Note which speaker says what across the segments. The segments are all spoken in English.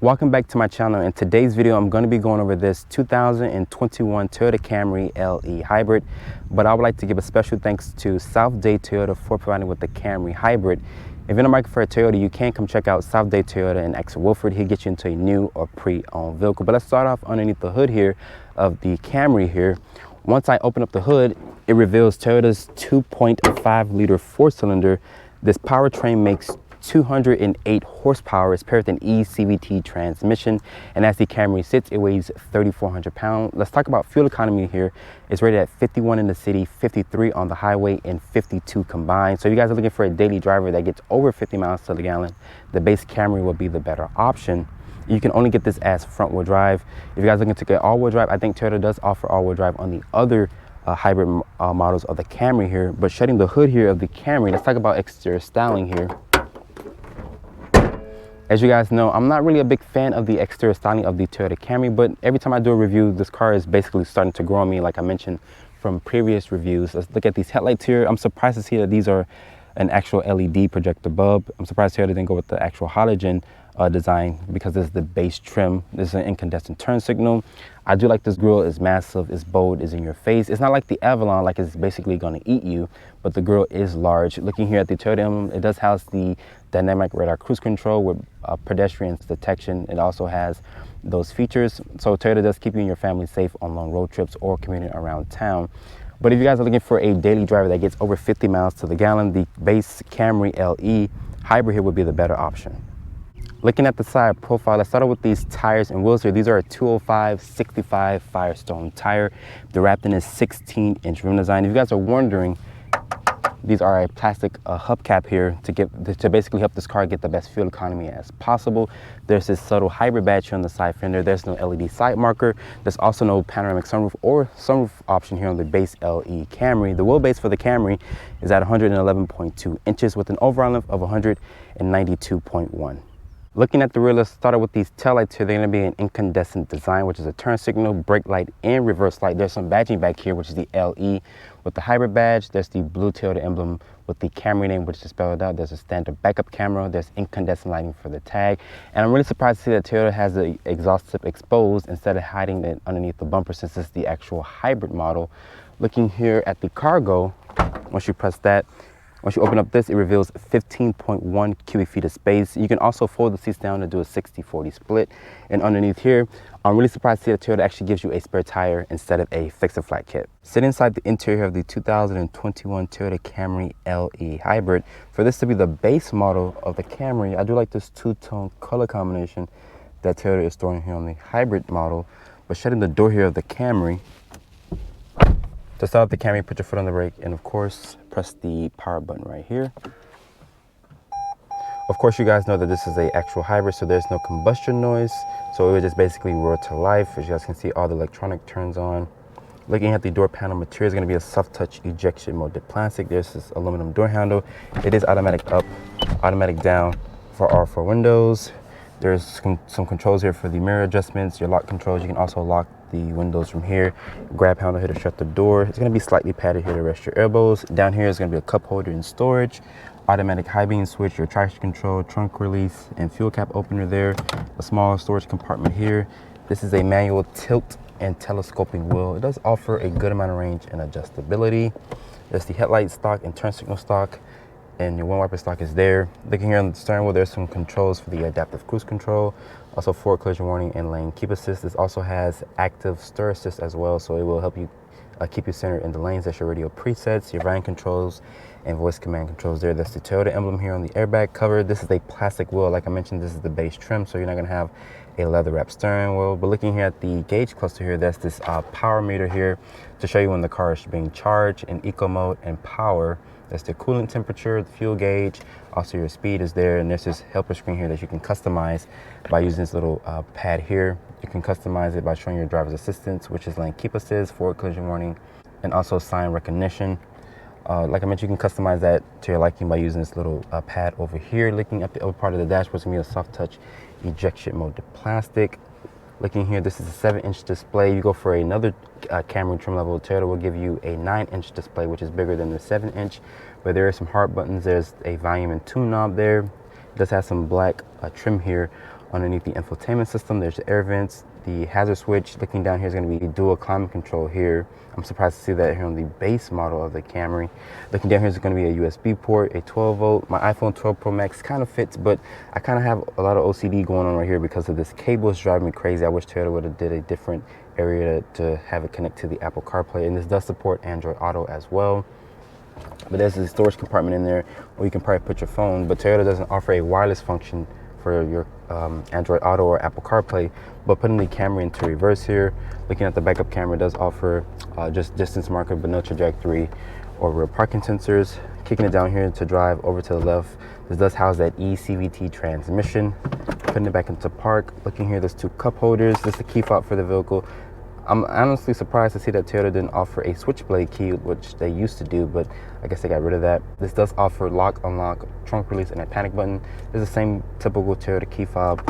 Speaker 1: Welcome back to my channel. In today's video, I'm going to be going over this 2021 Toyota Camry LE Hybrid, but I would like to give a special thanks to South Dade Toyota for providing with the Camry Hybrid. If you're in the market for a Toyota, you can come check out South Dade Toyota and ask Wilford. He'll get you into a new or pre-owned vehicle. But let's start off underneath the hood here of the Camry here. Once I open up the hood, it reveals Toyota's 2.5 liter four-cylinder. This powertrain makes 208 horsepower. It's paired with an eCVT transmission, and as the Camry sits, it weighs 3,400 pounds. Let's talk about fuel economy here. It's rated at 51 in the city, 53 on the highway, and 52 combined. So if you guys are looking for a daily driver that gets over 50 miles to the gallon, the base Camry will be the better option. You can only get this as front-wheel drive. If you guys are looking to get all-wheel drive, I think Toyota does offer all-wheel drive on the other hybrid models of the Camry here. But shutting the hood here of the Camry, let's talk about exterior styling here. As you guys know, I'm not really a big fan of the exterior styling of the Toyota Camry, but every time I do a review, this car is basically starting to grow on me, like I mentioned from previous reviews. Let's look at these headlights here. I'm surprised to see that these are an actual LED projector bulb. I'm surprised Toyota didn't go with the actual halogen design, because this is the base trim. This is an incandescent turn signal. I do like this grille. It's massive, it's bold, it's in your face. It's not like the Avalon, like it's basically going to eat you, but the grille is large. Looking here at the Toyota emblem, it does house the dynamic radar cruise control with pedestrian detection. It also has those features, so Toyota does keep you and your family safe on long road trips or commuting around town. But if you guys are looking for a daily driver that gets over 50 miles to the gallon, the base Camry LE Hybrid here would be the better option. Looking at the side profile, let's start out with these tires and wheels here. These are a 205/65 Firestone tire. They're wrapped in a 16-inch rim design. If you guys are wondering, these are a plastic hubcap here to basically help this car get the best fuel economy as possible. There's this subtle hybrid badge here on the side fender. There's no LED side marker. There's also no panoramic sunroof or sunroof option here on the base LE Camry. The wheelbase for the Camry is at 111.2 inches with an overall length of 192.1. Looking at the rear, let's start out with these taillights here. They're going to be an incandescent design, which is a turn signal, brake light, and reverse light. There's some badging back here, which is the LE with the hybrid badge. There's the blue Toyota emblem with the Camry name, which is spelled out. There's a standard backup camera. There's incandescent lighting for the tag. And I'm really surprised to see that Toyota has the exhaust tip exposed instead of hiding it underneath the bumper, since it's the actual hybrid model. Looking here at the cargo, once you press that, once you open up this, it reveals 15.1 cubic feet of space. You can also fold the seats down to do a 60-40 split. And underneath here, I'm really surprised to see that Toyota actually gives you a spare tire instead of a fix-a-flat kit. Sit inside the interior of the 2021 Toyota Camry LE Hybrid. For this to be the base model of the Camry, I do like this two-tone color combination that Toyota is throwing here on the hybrid model. But shutting the door here of the Camry, to start the Camry, put your foot on the brake, and of course, press the power button right here. Of course, you guys know that this is an actual hybrid, so there's no combustion noise. So it would just basically roar to life. As you guys can see, all the electronic turns on. Looking at the door panel material, is going to be a soft touch ejection molded plastic. There's this aluminum door handle. It is automatic up, automatic down for all four windows. There's some controls here for the mirror adjustments, your lock controls. You can also lock the windows from here. Grab handle here to shut the door. It's going to be slightly padded here to rest your elbows. Down here is going to be a cup holder and storage. Automatic high beam switch, your traction control, trunk release, and fuel cap opener there. A small storage compartment here. This is a manual tilt and telescoping wheel. It does offer a good amount of range and adjustability. There's the headlight stock and turn signal stock, and your wind wiper stock is there. Looking here on the steering wheel, there's some controls for the adaptive cruise control, also forward collision warning and lane keep assist. This also has active stir assist as well, so it will help you keep you centered in the lanes. That's your radio presets, your volume controls, and voice command controls there. That's the Toyota emblem here on the airbag cover. This is a plastic wheel. Like I mentioned, this is the base trim, so you're not going to have a leather wrap steering wheel. But looking here at the gauge cluster here, that's this power meter here to show you when the car is being charged in eco mode and power. That's the coolant temperature, the fuel gauge, also your speed is there, and there's this helper screen here that you can customize by using this little pad here. You can customize it by showing your driver's assistance, which is lane keep assist, forward collision warning, and also sign recognition. Like I mentioned, you can customize that to your liking by using this little pad over here. Looking at the upper part of the dashboard, it's going to be a soft touch ejection molded plastic. Looking here, this is a 7-inch display. You go for another Camry trim level, Toyota will give you a 9-inch display, which is bigger than the 7-inch. But there are some hard buttons. There's a volume and tune knob there. It does have some black trim here Underneath the infotainment system, there's the air vents, the hazard switch. Looking down here is going to be dual climate control here. I'm surprised to see that here on the base model of the Camry. Looking down here is going to be a USB port, a 12 volt. My iPhone 12 Pro Max kind of fits, but I kind of have a lot of OCD going on right here because of this cable. Is driving me crazy. I wish Toyota would have did a different area to have it connect to the Apple CarPlay, and this does support Android Auto as well. But there's a storage compartment in there where you can probably put your phone, but Toyota doesn't offer a wireless function for your Android Auto or Apple CarPlay. But putting the Camry into reverse here, looking at the backup camera, does offer just distance marker but no trajectory or rear parking sensors. Kicking it down here to drive over to the left, this does house that eCVT transmission. Putting it back into park, looking here, there's two cup holders. This is the key fob for the vehicle. I'm honestly surprised to see that Toyota didn't offer a switchblade key, which they used to do, but I guess they got rid of that. This does offer lock, unlock, trunk release, and a panic button. It's the same typical Toyota key fob.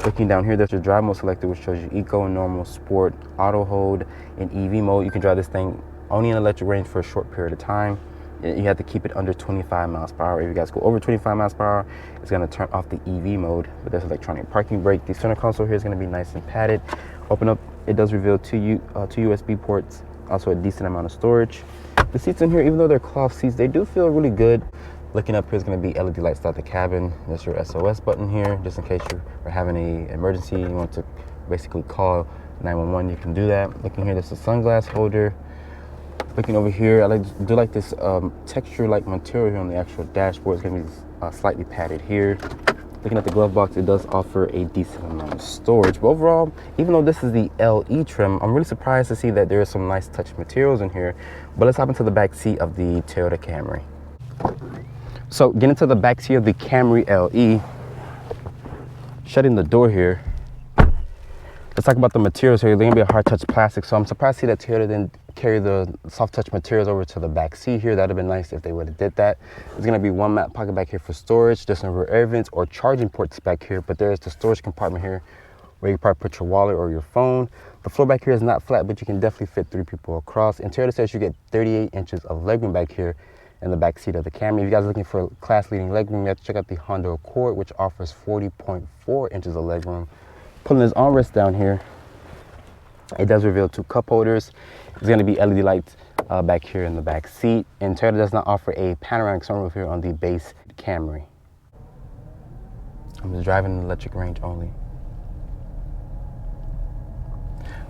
Speaker 1: Looking down here, there's your drive mode selector, which shows you eco, normal, sport, auto hold, and EV mode. You can drive this thing only in electric range for a short period of time. You have to keep it under 25 miles per hour. If you guys go over 25 miles per hour, it's going to turn off the EV mode. But there's electronic parking brake. The center console here is going to be nice and padded. Open up, it does reveal two USB ports, also a decent amount of storage. The seats in here, even though they're cloth seats, they do feel really good. Looking up here is going to be LED lights throughout the cabin. There's your SOS button here, just in case you are having an emergency, you want to basically call 911, you can do that. Looking here, there's a sunglass holder. Looking over here, I do like this texture-like material here on the actual dashboard. It's going to be slightly padded here. Looking at the glove box, it does offer a decent amount of storage. But overall, even though this is the LE trim, I'm really surprised to see that there is some nice touch materials in here. But let's hop into the back seat of the Toyota Camry. So getting to the back seat of the Camry LE, shutting the door here. Let's talk about the materials here. They're gonna be a hard touch plastic, so I'm surprised to see that Toyota didn't carry the soft touch materials over to the back seat here. That'd have been nice if they would have did that. There's gonna be one mat pocket back here for storage. There's some rear air vents or charging ports back here, but there's the storage compartment here where you probably put your wallet or your phone. The floor back here is not flat, but you can definitely fit 3 people across. And Toyota says you get 38 inches of legroom back here in the back seat of the Camry. If you guys are looking for class-leading legroom, you have to check out the Honda Accord, which offers 40.4 inches of legroom. Pulling this armrest down here, it does reveal 2 cup holders. There's going to be LED lights back here in the back seat. And Toyota does not offer a panoramic sunroof here on the base Camry. I'm just driving in electric range only.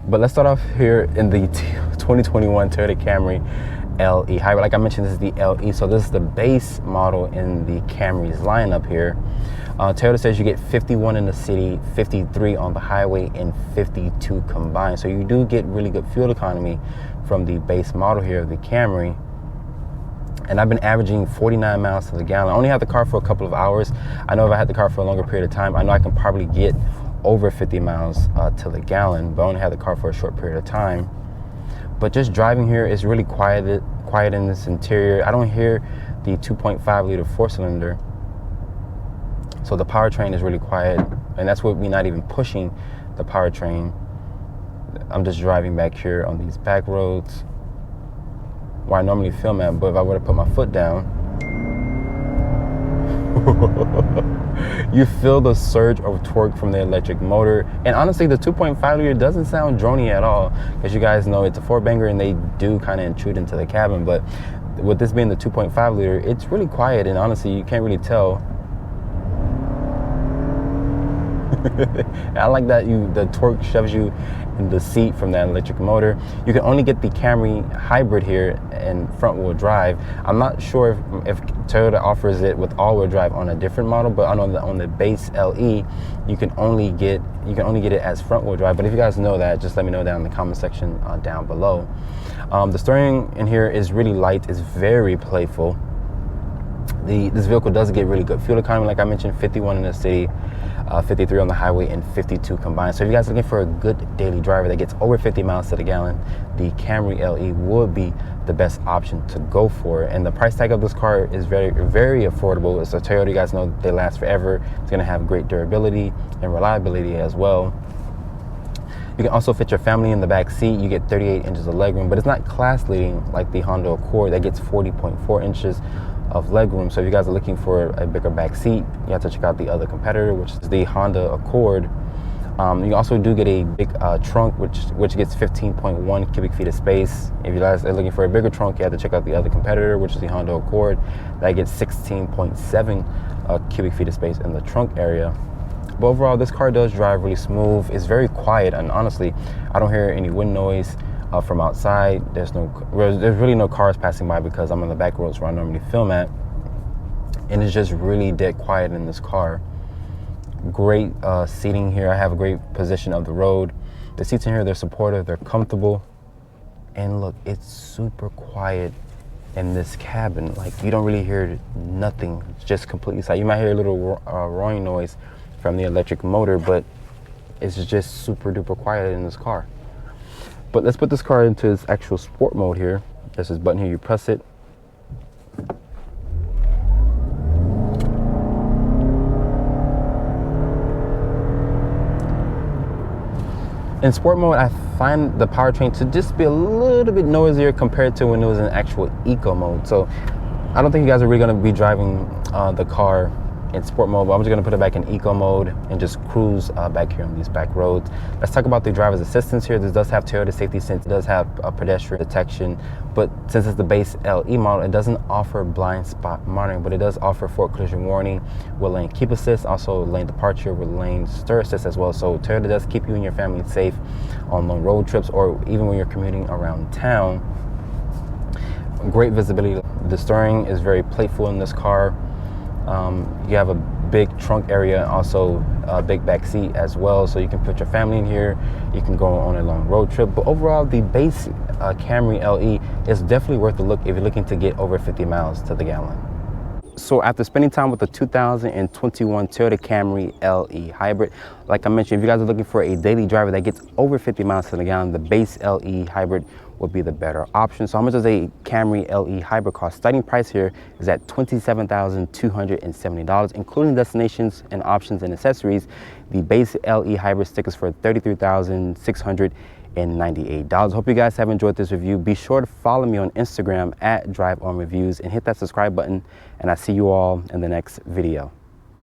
Speaker 1: But let's start off here in the 2021 Toyota Camry LE hybrid. Like I mentioned, this is the LE, so this is the base model in the Camry's lineup here. Toyota says you get 51 in the city, 53 on the highway, and 52 combined. So you do get really good fuel economy from the base model here of the Camry. And I've been averaging 49 miles to the gallon. I only had the car for a couple of hours. I know if I had the car for a longer period of time, I know I can probably get over 50 miles to the gallon, but I only had the car for a short period of time. But just driving here is really quiet in this interior. I don't hear the 2.5 liter 4-cylinder. So the powertrain is really quiet, and that's with me not even pushing the powertrain. I'm just driving back here on these back roads where I normally film at, but if I were to put my foot down, you feel the surge of torque from the electric motor. And honestly, the 2.5 liter doesn't sound drony at all. As you guys know, it's a 4-banger and they do kind of intrude into the cabin. But with this being the 2.5 liter, it's really quiet, and honestly, you can't really tell. I like that the torque shoves you in the seat from that electric motor. You can only get the Camry hybrid here in front wheel drive. I'm not sure if Toyota offers it with all-wheel drive on a different model, but on the base LE, you can only get it as front wheel drive. But if you guys know that, just let me know down in the comment section down below. The steering in here is really light. It's very playful. This vehicle does get really good fuel economy, like I mentioned, 51 in the city, 53 on the highway, and 52 combined. So if you guys are looking for a good daily driver that gets over 50 miles to the gallon, the Camry LE would be the best option to go for. And the price tag of this car is very, very affordable. It's a Toyota, you guys know they last forever. It's going to have great durability and reliability as well. You can also fit your family in the back seat. You get 38 inches of legroom, but it's not class leading like the Honda Accord that gets 40.4 inches of legroom. So if you guys are looking for a bigger back seat, you have to check out the other competitor, which is the Honda Accord. You also do get a big trunk, which gets 15.1 cubic feet of space. If you guys are looking for a bigger trunk, you have to check out the other competitor, which is the Honda Accord. That gets 16.7 cubic feet of space in the trunk area. But overall, this car does drive really smooth. It's very quiet, and honestly, I don't hear any wind noise from outside. There's really no cars passing by because I'm on the back roads where I normally film at, and it's just really dead quiet in this car. Great seating here. I have a great position of the road. The seats in here, they're supportive, they're comfortable, and look, it's super quiet in this cabin. Like, you don't really hear nothing. It's just completely silent. You might hear a little roaring noise from the electric motor, but it's just super duper quiet in this car. But let's put this car into its actual sport mode here. There's this button here, you press it. In sport mode, I find the powertrain to just be a little bit noisier compared to when it was in actual eco mode. So I don't think you guys are really going to be driving the car in sport mode, but I'm just going to put it back in eco mode and just cruise back here on these back roads. Let's talk about the driver's assistance here. This does have Toyota safety sense. It does have pedestrian detection, but since it's the base LE model, it doesn't offer blind spot monitoring, but it does offer forward collision warning with lane keep assist, also lane departure with lane stir assist as well. So Toyota does keep you and your family safe on long road trips or even when you're commuting around town. Great visibility. The steering is very playful in this car. You have a big trunk area, also a big back seat as well, so you can put your family in here. You can go on a long road trip. But overall, the base Camry LE is definitely worth a look if you're looking to get over 50 miles to the gallon. So after spending time with the 2021 Toyota Camry LE Hybrid, like I mentioned, if you guys are looking for a daily driver that gets over 50 miles to the gallon, the base LE Hybrid would be the better option. So how much does a Camry LE Hybrid cost? Starting price here is at $27,270, including destinations and options and accessories. The base LE Hybrid stickers for $33,698. Hope you guys have enjoyed this review. Be sure to follow me on Instagram at DriveOnReviews and hit that subscribe button, and I'll see you all in the next video.